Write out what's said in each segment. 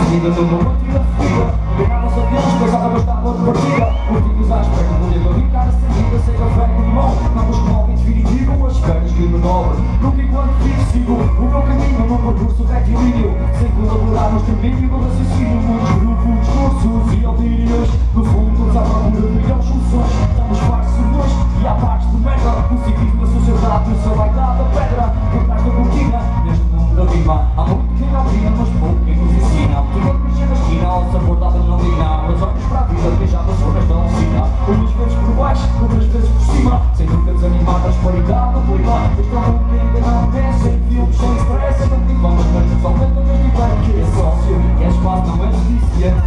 seguida numa batida fria. Pegavam-se aviões, pensava que eu estava de partida. Curtinhos à espera, não devo ficar a seguida. Sem café com limão, vamos com alguém definitivo. As esperas que manobra, nunca enquanto vivo sigo o meu caminho, o meu percurso retilíneo. Sem colaborar no extermínio do raciocínio. Muitos grupos, discursos e delírios. No fundo, todos à procura de melhores soluções. Estamos fartos de nós e há partes de merda. O ciclismo da sociedade, o seu vai dar da pedra. Por trás da cortina, neste mundo da rima. Há muito quem opina, mas pouco quem nos ensina. Tudo a crescer na esquina, ao sabor da adrenalina. Mas olhos para a vida, quem já passou nesta oficina. Umas vezes por baixo, outras vezes por cima. Sem nunca desanimar da disparidade do clima. Este é um mundo que ainda não pensa em filmes sem stress. É muito igual, mas não somente ao mesmo tempo que é sócio. Que é espaço, não é justiça.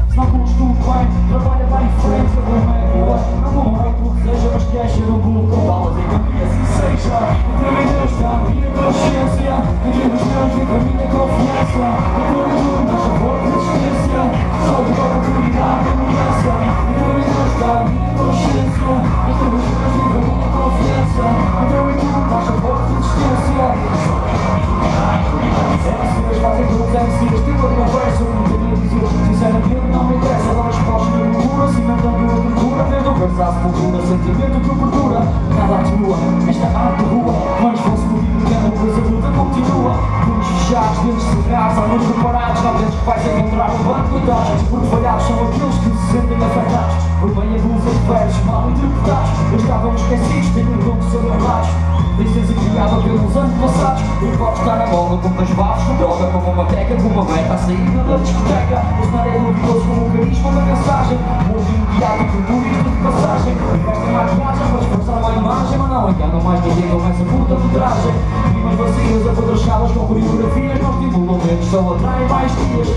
Se não curtes tudo bem, trabalha vai em frente. A problema é boa, não é tudo que seja, mas queres ser um burro com balas e que assim seja. Entre mim Deus está a minha consciência. Entre os meus vive a minha confiança. Entre tudo, mas a boa resistência. Só de oportunidade e mudança. Entre mim Deus está a minha consciência. Entre os meus vive a minha confiança. Entre tudo, mas a boa resistência. MCs fazem tudo, MCs tipo de conversa. Não tenho a dizer, sinceramente não me interessa. Dá resposta de loucura, cimentando a procura. Desde o cansaço, cultura, sentimento que perdura. Nada atua, esta arte de rua. Mas fosse motivo que a coisa luta continua. Punhos fechados, dentes cerrados, olhos reparados. Não penses que vais encontrar um bando de coitados. Porque falhados são aqueles que se sentem afetados por meia dúzia de versos mal interpretados. Eles estavam esquecidos, têm um dom de ser honrados. Licença criada pelos anos passados. E podes estar a bola com dois barros de droga. Como uma teca, com uma beta à saída da discoteca. O cenário é luminoso como o carisma da mensagem. Hoje imediato por turismo de passagem. Investem maquiagem para esforçar a imagem. Mas não enganam mais ninguém com essa puta de tragem. Rimas vazias, apodrechadas com coreografias. Não estimulam menos, só atraem mais dias.